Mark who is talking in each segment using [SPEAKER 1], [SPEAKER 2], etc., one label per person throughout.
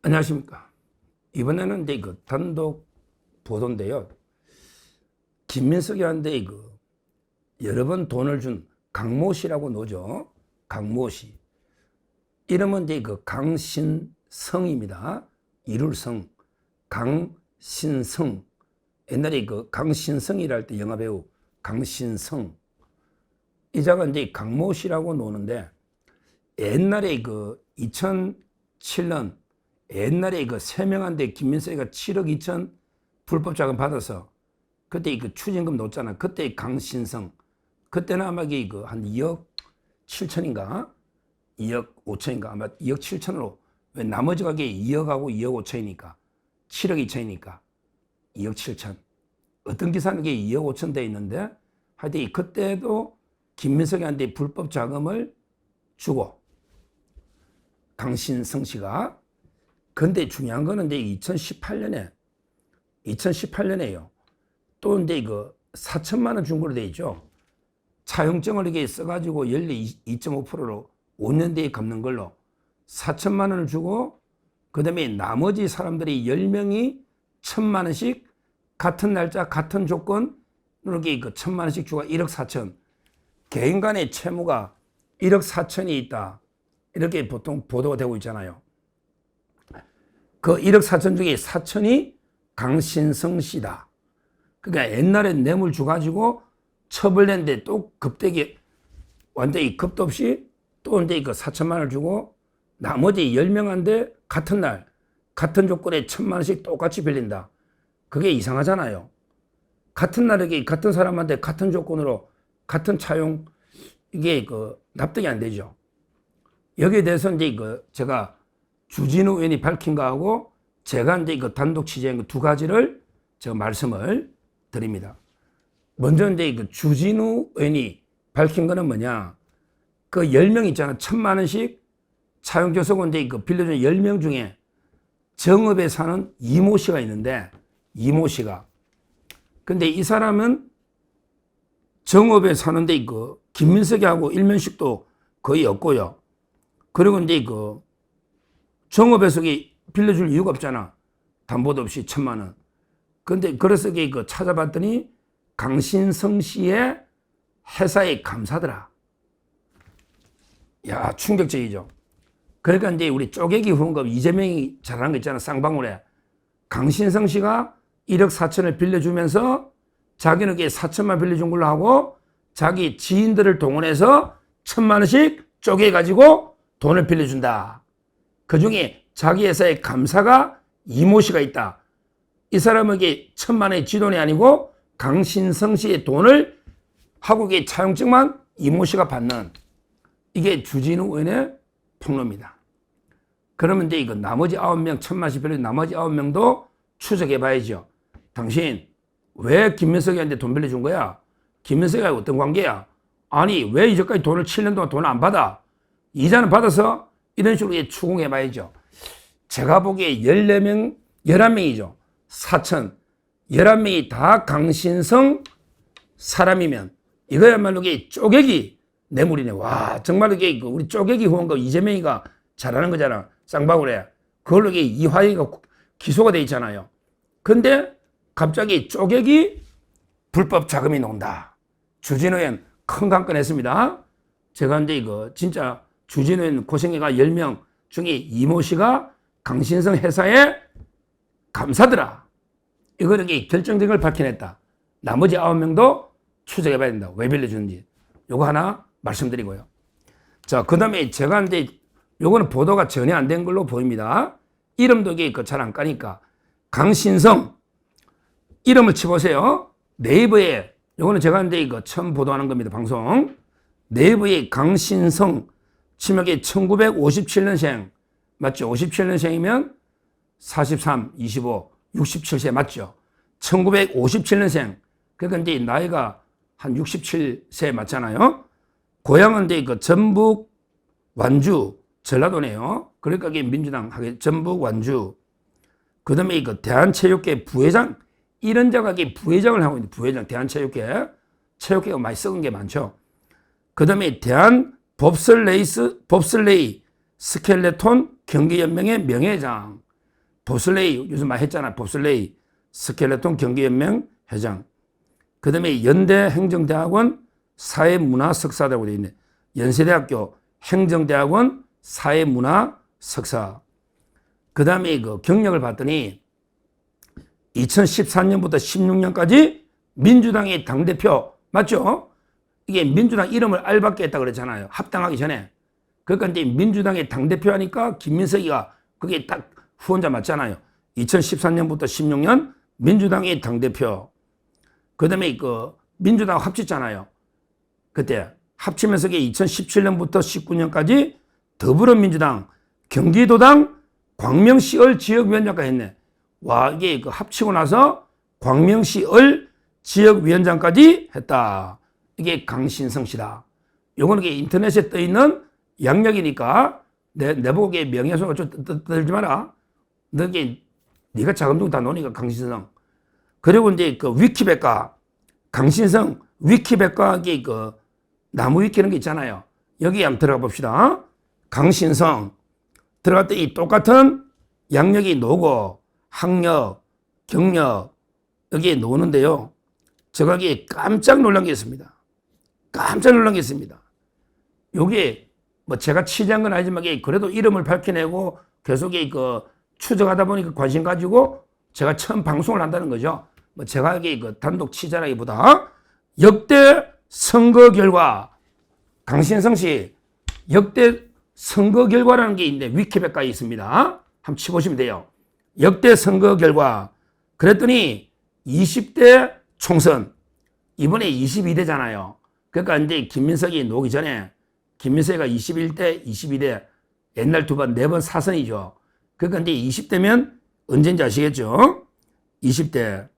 [SPEAKER 1] 안녕하십니까. 이번에는 이제 그 단독 보도인데요. 김민석이한테 여러 번 돈을 준 강모 씨라고 노죠. 강모 씨. 이름은 이제 강신성입니다. 이룰성. 강신성. 옛날에 강신성이라 할 때 영화배우 강신성. 이자가 이제 강모 씨라고 노는데 옛날에 2007년 옛날에 3명한테 김민석이가 7억 2천 불법 자금 받아서 그때 추징금 놓잖아. 그때 강신성. 그때는 아마 한 2억 7천인가? 2억 5천인가? 아마 2억 7천으로. 왜 나머지가 2억하고 2억 5천이니까. 7억 2천이니까. 2억 7천. 어떤 기사는 2억 5천 돼 있는데 하여튼 그때도 김민석이한테 불법 자금을 주고 강신성 씨가. 근데 중요한 거는 이제 2018년에요. 또 이제 4천만 원 준 걸로 돼 있죠. 차용증을 이렇게 써가지고 연리 2.5%로 5년 뒤에 갚는 걸로 4천만 원을 주고, 그 다음에 나머지 사람들이 10명이 1,000만 원씩 같은 날짜, 같은 조건으로 이렇게 1,000만 원씩 주고 1억 4천. 개인 간의 채무가 1억 4천이 있다. 이렇게 보통 보도가 되고 있잖아요. 그 1억 4천 중에 4천이 강신성 씨다. 그러니까 옛날에 뇌물 줘가지고 처벌했는데 또 급되게 완전히 겁도 없이 또 이제 4천만 원을 주고 나머지 10명한테 같은 날, 같은 조건에 1,000만 원씩 똑같이 빌린다. 그게 이상하잖아요. 같은 날에 같은 사람한테 같은 조건으로 같은 차용, 이게 납득이 안 되죠. 여기에 대해서 이제 제가 주진우 의원이 밝힌 거하고 제가 이제 단독 취재한 두 가지를 제가 말씀을 드립니다. 먼저 이제 주진우 의원이 밝힌 거는 뭐냐. 10명 있잖아. 1,000만 원씩 차용조석은 이제 빌려준 10명 중에 정읍에 사는 이모 씨가 있는데, 이모 씨가. 근데 이 사람은 정읍에 사는데 김민석이하고 일면식도 거의 없고요. 그리고 이제 정읍에서 빌려줄 이유가 없잖아. 담보도 없이 1,000만 원. 근데 그래서 찾아봤더니 강신성 씨의 회사에 감사더라. 야, 충격적이죠. 그러니까 이제 우리 쪼개기 후원금 이재명이 잘하는 거 있잖아. 쌍방울에. 강신성 씨가 1억 4천을 빌려주면서 자기는 4천만 빌려준 걸로 하고 자기 지인들을 동원해서 1,000만 원씩 쪼개가지고 돈을 빌려준다. 그 중에 자기 회사에 감사가 이모 씨가 있다. 이 사람에게 1,000만 원의 지 돈이 아니고 강신성 씨의 돈을 하고 차용증만 이모 씨가 받는, 이게 주진우 의원의 폭로입니다. 그러면 이제 나머지 9명 1,000만 원씩 빌려준 나머지 9명도 추적해 봐야죠. 당신 왜 김민석이한테 돈 빌려준 거야? 김민석이가 어떤 관계야? 아니 왜 이제까지 돈을 7년 동안 돈을 안 받아? 이자는 받아서? 이런 식으로 추궁해 봐야죠. 제가 보기에 14명, 11명이죠. 4천. 11명이 다 강신성 사람이면 이거야말로 쪼개기 뇌물이네. 와, 정말 이게 우리 쪼개기 후원금 이재명이가 잘하는 거잖아. 쌍방울에. 그걸로 이화영이가 기소가 돼 있잖아요. 근데 갑자기 쪼개기 불법 자금이 나온다. 주진우 의원 큰 강건 했습니다. 제가 이제 진짜 주진우 의원 고생해가 10명 중에 이모 씨가 강신성 회사에 감사더라. 이거는 결정적인 걸 밝혀냈다. 나머지 9명도 추적해 봐야 된다. 왜 빌려주는지. 요거 하나 말씀드리고요. 자, 그 다음에 제가 이제 요거는 보도가 전혀 안 된 걸로 보입니다. 이름도 잘 안 까니까. 강신성. 이름을 쳐보세요. 네이버에, 요거는 제가 이제 처음 보도하는 겁니다. 방송. 네이버에 강신성 치면 1957년생. 맞죠? 57년생이면 43, 25, 67세 맞죠? 1957년생. 그러니까 이제 나이가 한 67세 맞잖아요. 고향은 이제 전북 완주, 전라도네요. 그러니까 이게 민주당 하게 전북 완주. 그 다음에 대한체육회 부회장, 이런 자가 부회장을 하고 있는 부회장, 대한체육회. 체육회가 많이 썩은 게 많죠. 그 다음에 대한 법슬레이 스켈레톤 경기연맹의 명예회장. 보슬레이, 요즘 많이 했잖아. 보슬레이, 스켈레톤 경기연맹 회장. 그 다음에 연대행정대학원 사회문화 석사라고 되어 있네. 연세대학교 행정대학원 사회문화 석사. 그 다음에 그 경력을 봤더니 2014년부터 16년까지 민주당의 당대표, 맞죠? 이게 민주당 이름을 알박게 했다고 그랬잖아요. 합당하기 전에. 그러니까 이제 민주당의 당대표 하니까 김민석이가 그게 딱 후원자 맞잖아요. 2014년부터 16년 민주당의 당대표. 그 다음에 그 민주당 합쳤잖아요. 그때 합치면서 2017년부터 19년까지 더불어민주당 경기도당 광명시을 지역위원장까지 했네. 와, 이게 그 합치고 나서 광명시을 지역위원장까지 했다. 이게 강신성 씨다. 요거는 인터넷에 떠 있는 양력이니까 내보기에 명예훼손을 좀 떨지 마라. 네가 자금중 다 노니까 강신성. 그리고 이제 그 위키백과 강신성 위키백과 그 나무 위키 이런 게 있잖아요. 여기 한번 들어가 봅시다. 강신성 들어갈 때 이 똑같은 양력이 노고 학력, 경력 여기에 노는데요. 제가 여기에 깜짝 놀란 게 있습니다. 깜짝 놀란 게 있습니다. 요게 뭐 제가 취재한 건 아니지만 그래도 이름을 밝혀내고 계속 그 추적하다 보니까 관심 가지고 제가 처음 방송을 한다는 거죠. 뭐 제가 여기 그 단독 취재라기보다 역대 선거 결과 강신성 씨 역대 선거 결과라는 게 있는데 위키백과에 있습니다. 한번 쳐보시면 돼요. 역대 선거 결과. 그랬더니 20대 총선 이번에 22대잖아요. 그러니까 이제 김민석이 노기 전에 김민석이가 21대, 22대 옛날 두 번, 네 번 사선이죠. 그러니까 이제 20대면 언제인지 아시겠죠? 20대.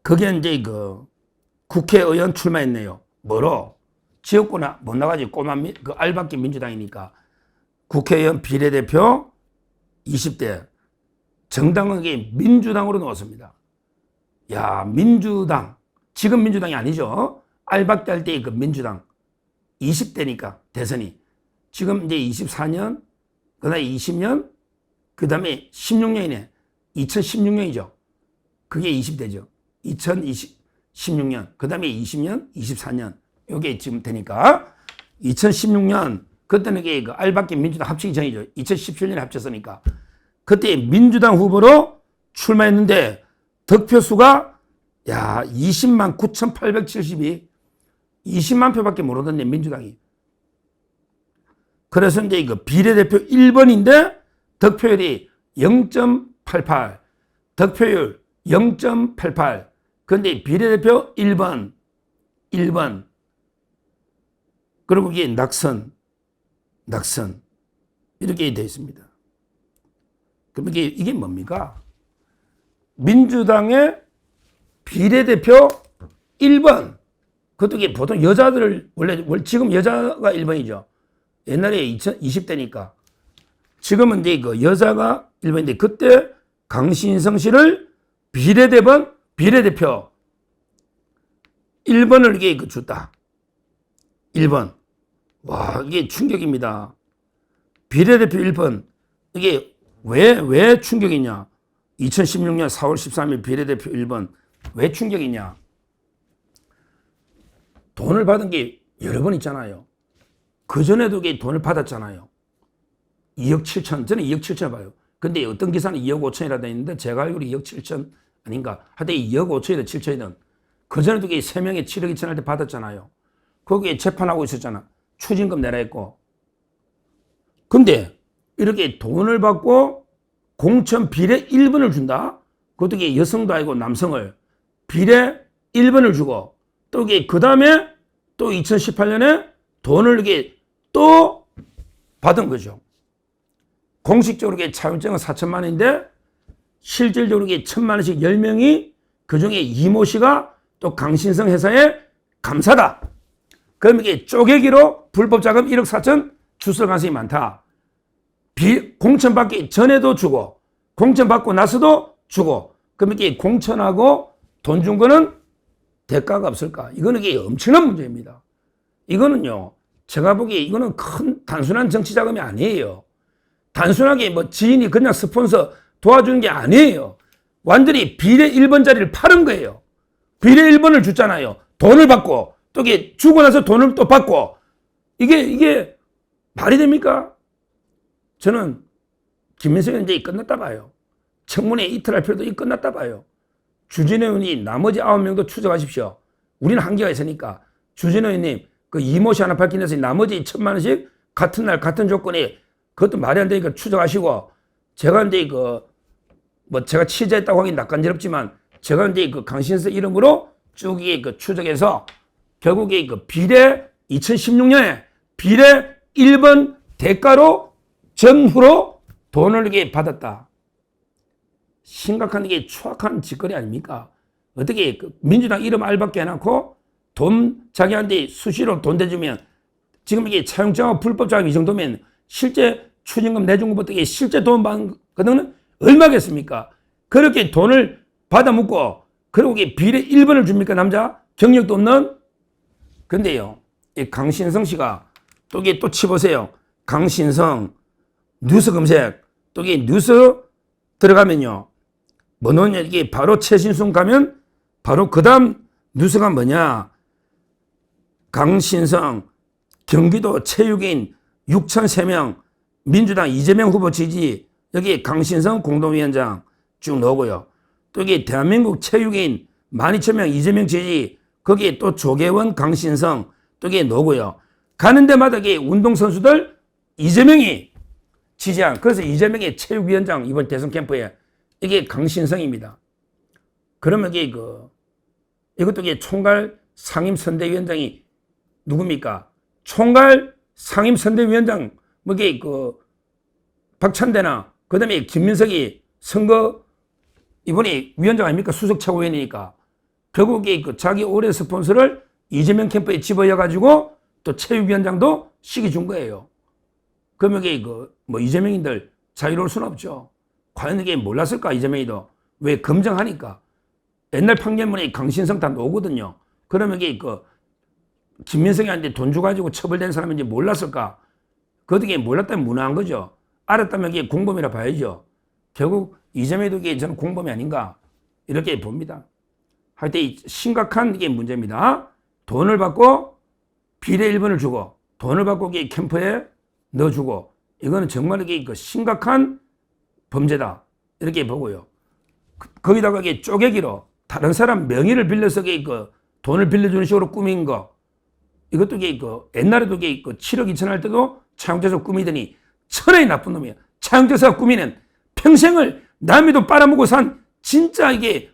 [SPEAKER 1] 그게 이제 그 국회의원 출마했네요. 뭐로? 지역구 못 나가지. 꼬만 그 알박기 민주당이니까. 국회의원 비례대표 20대. 정당은 민주당으로 넣었습니다. 야, 민주당. 지금 민주당이 아니죠. 알박기 할 때 그 민주당. 20대니까 대선이. 지금 이제 24년, 그 다음에 20년, 그 다음에 16년이네. 2016년이죠. 그게 20대죠. 2016년, 그 다음에 20년, 24년. 요게 지금 되니까 2016년, 그때는 그 알박기 민주당 합치기 전이죠. 2017년에 합쳤으니까. 그때 민주당 후보로 출마했는데 득표수가 야 20만 9,872 20만 표밖에 못 얻었네 민주당이. 그래서 이제 그 비례대표 1번인데 득표율이 0.88 득표율 0.88 그런데 비례대표 1번 그리고 이게 낙선 이렇게 되어 있습니다. 그럼 이게 뭡니까? 민주당의 비례대표 1번. 그것도 이게 보통 여자들을 원래 지금 여자가 1번이죠. 옛날에 20대니까. 지금은 이제 그 여자가 1번인데 그때 강신성 씨를 비례대표 1번을 이게 줬다. 1번. 와, 이게 충격입니다. 비례대표 1번. 이게 왜 충격이냐? 2016년 4월 13일 비례대표 1번. 왜 충격이냐? 돈을 받은 게 여러 번 있잖아요. 그전에도 돈을 받았잖아요. 2억 7천. 저는 2억 7천 봐요. 근데 어떤 기사는 2억 5천이라 돼 있는데 제가 알기로 2억 7천 아닌가? 하여튼 2억 5천이든 7천이든. 그전에도 3명에 7억 2천 할 때 받았잖아요. 거기에 재판하고 있었잖아. 추징금 내라 했고. 근데 이렇게 돈을 받고 공천 비례 1번을 준다? 그것도 여성도 아니고 남성을 비례 1번을 주고 또 그 다음에 또 2018년에 돈을 또 받은 거죠. 공식적으로 차용증은 4천만 원인데 실질적으로 1,000만 원씩 10명이 그중에 이모 씨가 또 강신성 회사의 감사다. 그럼 쪼개기로 불법 자금 1억 4천 주술 가능성이 많다. 공천 받기 전에도 주고 공천 받고 나서도 주고 그럼 공천하고 돈 준 거는 대가가 없을까? 이거는 엄청난 문제입니다. 이거는요, 제가 보기에 이거는 큰 단순한 정치 자금이 아니에요. 단순하게 뭐 지인이 그냥 스폰서 도와주는 게 아니에요. 완전히 비례 1번 자리를 파는 거예요. 비례 1번을 줬잖아요. 돈을 받고 또 이게 주고 나서 돈을 또 받고 이게 말이 됩니까? 저는 김민석은 이제 끝났다 봐요. 청문회 이틀 할 필요도 끝났다 봐요. 주진우 의원이 나머지 9명도 추적하십시오. 우리는 한계가 있으니까 주진우 의원님 그 이모씨 하나 밝힌 데서 나머지 1,000만 원씩 같은 날 같은 조건에 그것도 말이 안 되니까 추적하시고 제가 이제 뭐 제가 취재했다고 하긴 낯간지럽지만 제가 이제 강신석 이름으로 쭉 이게 추적해서 결국에 비례 2016년에 비례 1번 대가로 전후로 돈을 이게 받았다. 심각한 이게 추악한 짓거리 아닙니까? 어떻게 민주당 이름 알밖에 해놓고 돈 자기한테 수시로 돈 대주면 지금 이게 차용증하고 불법 자금 이 정도면 실제 추징금 내준 것부터 이게 실제 돈 받은 거는 얼마겠습니까? 그렇게 돈을 받아먹고 그리고 이게 비례 1번을 줍니까 남자? 경력도 없는? 근데요 이 강신성 씨가 또 이게 또 치보세요. 강신성 뉴스 검색 또 이게 뉴스 들어가면요 뭐 넣냐 이게 바로 최신순 가면 바로 그 다음 뉴스가 뭐냐 강신성 경기도 체육인 6,003명 민주당 이재명 후보 지지 여기 강신성 공동위원장 쭉 나오고요. 또 이게 대한민국 체육인 12,000명 이재명 지지 거기에 또 조계원 강신성 또 이게 나오고요. 가는 데마다 이게 운동선수들 이재명이 지지한 그래서 이재명의 체육위원장 이번 대선 캠프에 이게 강신성입니다. 그러면 이게 이것도 이게 총괄 상임선대위원장이 누굽니까? 총괄 상임선대위원장 뭐 이게 박찬대나 그다음에 김민석이 선거 이번에 위원장 아닙니까? 수석 최고위원이니까 결국에 자기 올해 스폰서를 이재명 캠프에 집어여 가지고 또 체육위원장도 시기 준 거예요. 그러면 이게 뭐 이재명인들 자유로울 수는 없죠. 과연 이게 몰랐을까 이재명이도 왜 검증하니까 옛날 판결문에 강신성 다 나오거든요. 그러면 이게 김민석이한테 돈 주가지고 처벌된 사람인지 몰랐을까? 그것도 몰랐다면 무능한 거죠. 알았다면 이게 공범이라 봐야죠. 결국 이재명도 이게 저는 공범이 아닌가 이렇게 봅니다. 하여튼 심각한 이게 문제입니다. 돈을 받고 비례 1번을 주고 돈을 받고 이게 캠프에 넣어주고 이거는 정말 이게 심각한 범죄다 이렇게 보고요. 거기다가 이게 쪼개기로 다른 사람 명의를 빌려서 이게 돈을 빌려주는 식으로 꾸민 거 이것도 이게 옛날에도 이게 7억 2천 할 때도 차용재서 꾸미더니 천하의 나쁜 놈이야. 차용재서가 꾸미는 평생을 남의 돈 빨아먹고 산 진짜 이게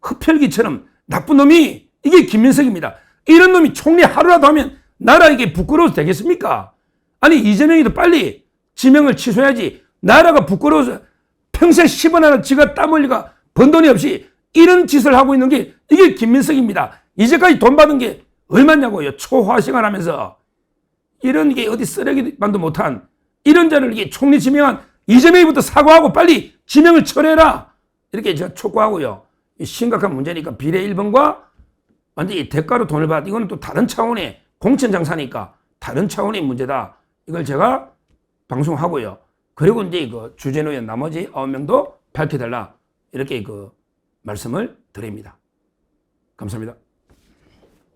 [SPEAKER 1] 흡혈귀처럼 나쁜 놈이 이게 김민석입니다. 이런 놈이 총리 하루라도 하면 나라 이게 부끄러워서 되겠습니까? 아니 이재명이도 빨리 지명을 취소해야지. 나라가 부끄러워서 평생 10원 하나 지가 땀 흘리가 번 돈이 없이 이런 짓을 하고 있는 게 이게 김민석입니다. 이제까지 돈 받은 게 얼마냐고요. 초화시간 하면서 이런 게 어디 쓰레기만도 못한 이런 자를 이게 총리 지명한 이재명이부터 사과하고 빨리 지명을 철회해라 이렇게 제가 촉구하고요. 심각한 문제니까 비례 1번과 완전히 대가로 돈을 받 이거는 또 다른 차원의 공천장사니까 다른 차원의 문제다. 이걸 제가 방송하고요. 그리고 이제 주진우 의원 나머지 9명도 밝혀달라 이렇게 말씀을 드립니다. 감사합니다.